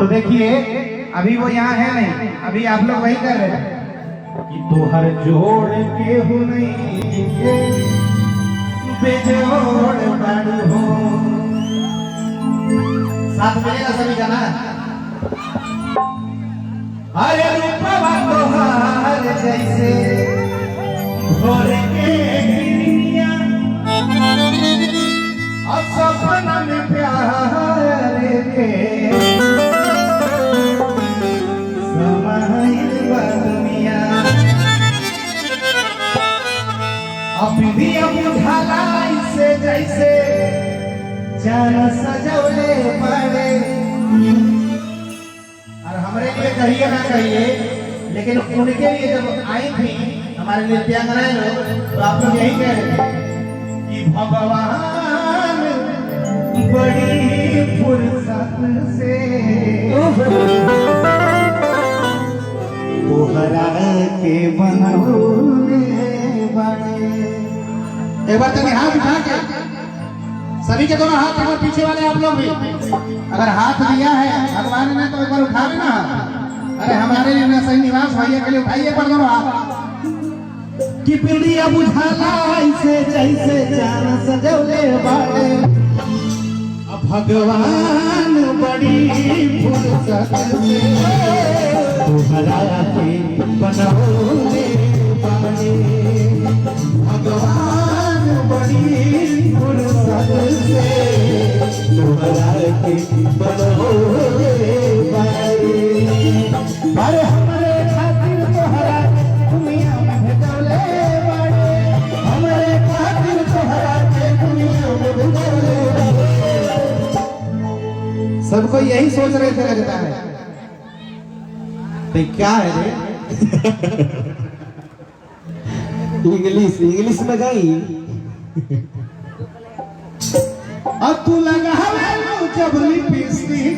तो देखिए अभी वो यहाँ है नहीं, अभी आप लोग वही कर रहे हैं कि तोहर जोड़ के हो नहीं बेजोड़ बड़ हो। साथ मिलेगा सभी का ना। अरे रूपवा तोहार जैसे भोर के गिरिया और सपना में प्यार के से जैसे जान सजौले पड़े। और हमारे लिए कहिए ना कहिए, लेकिन उनके लिए जब आई थी हमारे नृत्यांगनाएं लोग, तो आप लोग यही कह रहे थे कि भगवान बड़ी फुर्सत से तोहरा के बनौले बड़े। एक बार तक हाथ उठा के सभी के दोनों हाथ और पीछे वाले आप लोग भी अगर हाथ दिया है भगवान ने तो एक बार उठा लेना। अरे हमारे लिए सही निवास भैया के लिए उठाइए पर दोनों हाथ। कि पीढ़िया बुझाला ऐसे जैसे जान सजौले बाटे भगवान बड़ी फुर्सत से तोहरा के बनौले बाटे भगवान बड़ी फुर्सत से तोहरा के बनौले बाटे। अरे हमरे खातिर तोहरा दुनिया में भेजौले बाटे, हमरे खातिर तोहरा के दुनिया में भेजौले बाटे। सबको यही सोच रहे थे लगता है। तो क्या है रे इंग्लिश में गई। अब तू लगा जब लिपस्टिक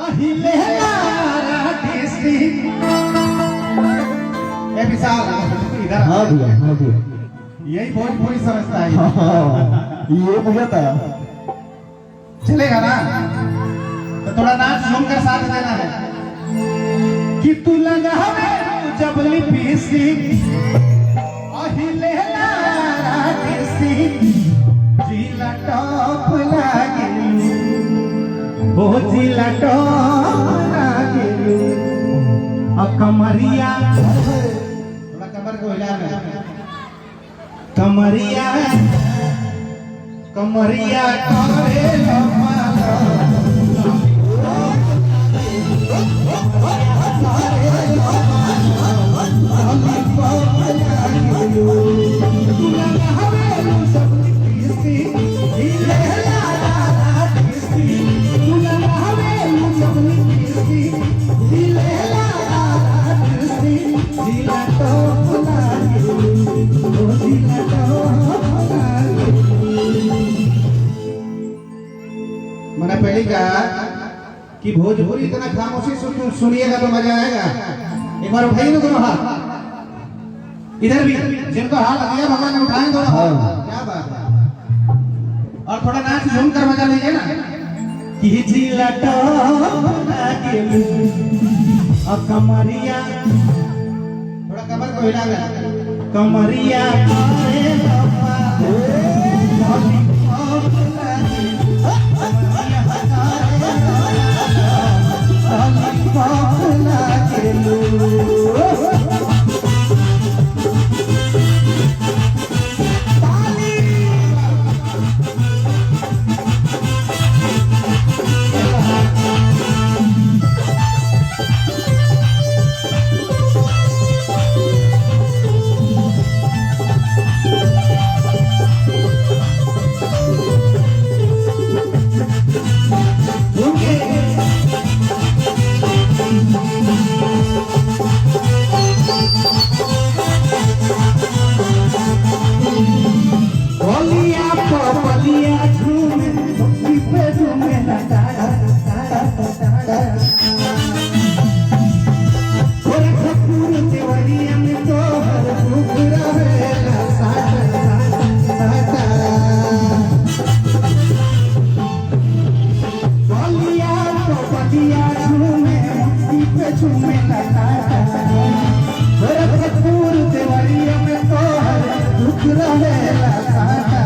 अहिले इधर हाँ भैया यही भोजपुरी समझता है। ये मुझे था चलेगा ना, तो थोड़ा नाच झूम कर साथ देना है। कि तू लगा जब लिपस्टिक अहिले जिला टॉप लागे हो जिला टॉप लागे कमरिया थोड़ा कमर को हिला कमरिया कमरिया करे मैंने पहले कहा कि भोजपुरी इतना खामोशी सुनिएगा तो मजा आएगा। एक बार उठाइए ना दोनों हाथ, इधर भी जिनको हाथ दिया भगवान ने उठाए दोनों हाथ। क्या बात है। और थोड़ा नाच झूम कर मजा लीजिए ना। कि जिला लागे और कमरिया थोड़ा कमर को हिला दे कमरिया छतिया झूमे मुट्ठी पे झूमे लटाटा भरतपुर देवरिया में तो दुख रहेला साटा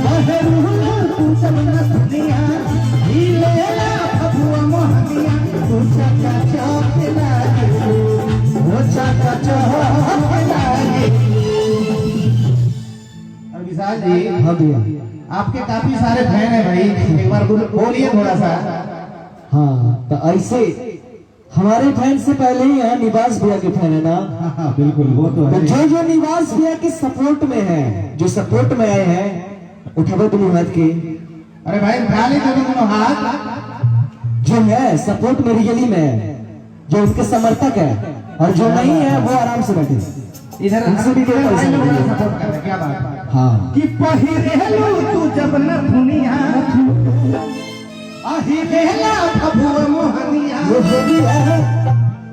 बहरू तू सब न दुनिया ही लेला फगुआ मोहनिया तू चका चौक लागे वो चका चौक लागे। और विशाल जी, हाँ भैया, आपके काफी सारे फैन है भाई, एक बार बोलिए थोड़ा सा। हाँ तो ऐसे हमारे फैन से पहले ही यहाँ निवास भैया के फैन है ना। हाँ बिल्कुल, वो तो है। जो जो निवास भैया के सपोर्ट में है, जो सपोर्ट में आए हैं, उठाओ दोनों हाथ के। अरे भाई उठा ले दोनों हाथ। जो है सपोर्ट में रियली में, जो उसके समर्थक है, और जो नहीं है वो आराम से बैठे। इधर उनसे भी कोई पैसा नहीं है। सपोर्ट कर रहे, क्या बात है। हाँ कि पहिरेलू तू जब न दुनिया आही लेला फगुआ मोहनिया वो जो भी है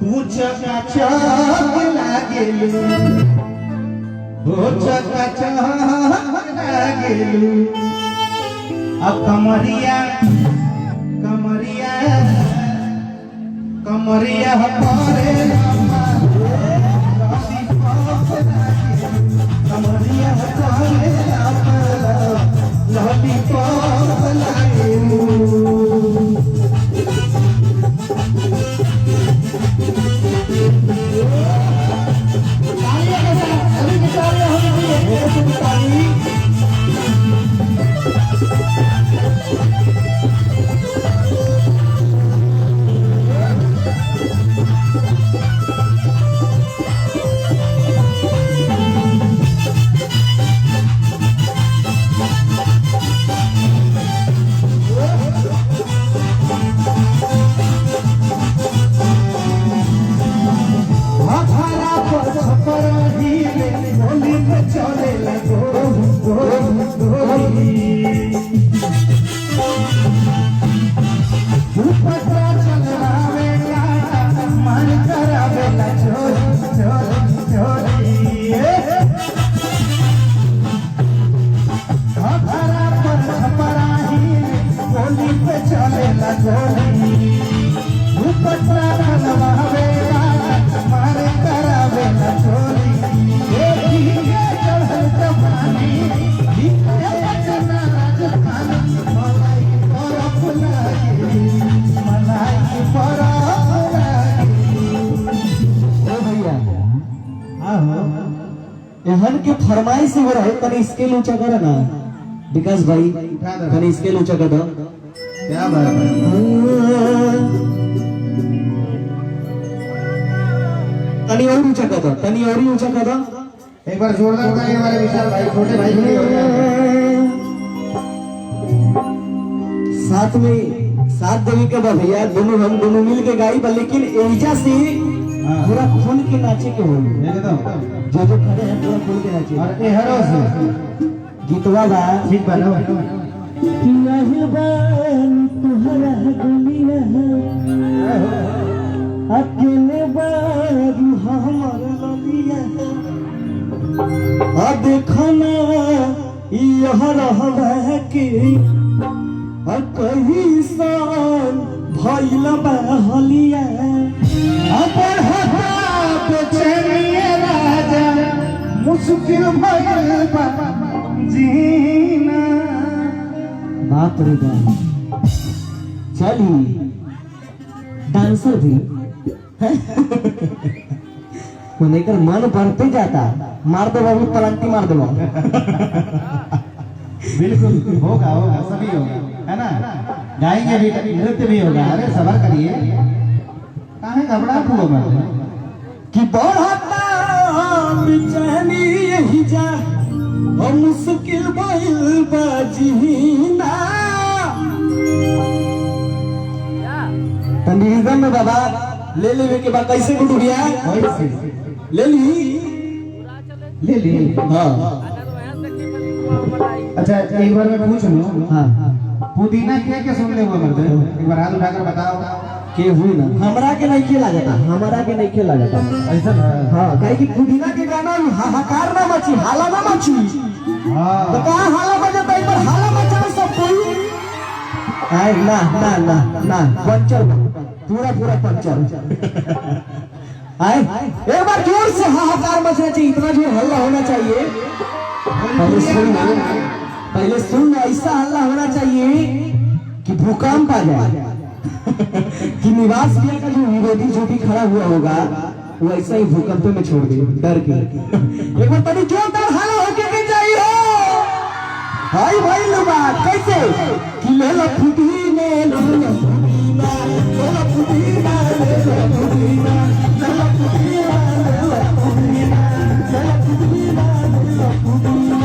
तू चका चौक लागेलू हो चका चौक लागेलू। अब कमरिया कमरिया कमरिया करे कमरिया करे लॉलीपॉप लागेलू। एहन के फरमाइश हो रहे तनी स्केल ऊंचा करे ना विकास भाई, तनी स्केल ऊंचा कर दो। क्या बात है। तनी और ऊंचा कर दो, तनी और ही ऊंचा कर दो। एक बार जोरदार ताली हमारे विशाल भाई, छोटे भाई के लिए हो जाए। साथ में साथ देवी के भैया दोनों हम दोनों मिल के गाई बा, लेकिन एजा से पूरा खुल के नाचे के हो। एकदम जो जो खड़े हैं पूरा खुल के नाचे। और एहरो से गीतवा बा ठीक बनो। तुहरा गलिया अकेले बारू हमर ललिया आ देखो ना यह रहबा के आ कहीं सान भइल बहलिया अपन हटा बेचैनिए राजा मुश्किल भइल बा जीना। बाप रे बाप, चली डांसर भी लेकर मन बढ़ते जाता। मार दो बाबू, पलंटी मार दो। बिल्कुल होगा होगा, सभी होगा, है ना। गाएंगे भी, नृत्य भी होगा। अरे सबर करिए, काहे घबराहट हुआ मैं कि बढ़ता बेचैनी यही जा और मुश्किल भइल बाजीना। तंदीजम में बाबा ले लेवे के बाद कैसे गुडू गया ले ली। हाँ अच्छा एक बार मैं पूछ लूं, हाँ पुदीना क्या सुनते हुए मर्द, एक बार हाथ उठाकर बताओ। के हुई ना, हमरा के नहीं खेला जाता, हमारा के नहीं खेला जाता ऐसा ना? हाँ कहे कि पुदीना के गाना हाहाकार ना मची, हाला ना मची। हाँ तो कहाँ हाला बजाता, एक बार हाला मचा सब कोई। ना ना ना ना पंचर पूरा पूरा पंचर आए एक बार जोर से हाहाकार मचना चाहिए, इतना जोर हल्ला होना चाहिए। पहले सुन ऐसा हल्ला होना चाहिए कि भूकंप आ जाए कि निवास गृह का जो विरोधी जो भी खड़ा हुआ होगा वो ऐसा ही भूकंप में छोड़ दे डर के। एक बार तभी जोरदार हल्ला होके के चाहिए हाय भाई लोगा कैसे कि लेला फुटी ने लेला फुटीना लेला फुटीना लेला फुटीना लेला फुटीना लेला फुटीना लेला फुटीना लेला फुटीना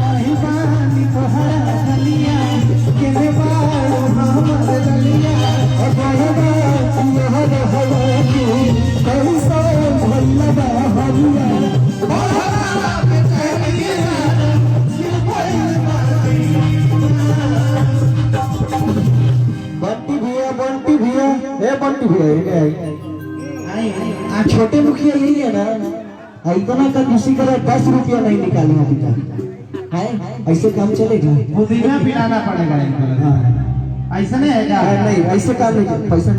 आई बानी तोहरा गलिया केने बारो हमर गलिया ओ गहरा यहर हवा की कैसा भइला बा हरिया बहरा पे कहलिया बंटी भैया ए बंटी भैया छोटे मुखिया यही है ना, इतना का किसी का 10 रुपया नहीं निकाले अभी तक है, ऐसे काम चलेगा? पुदीना पिलाना पड़ेगा इनको। ऐसा नहीं है क्या? नहीं ऐसे काम नहीं, पैसा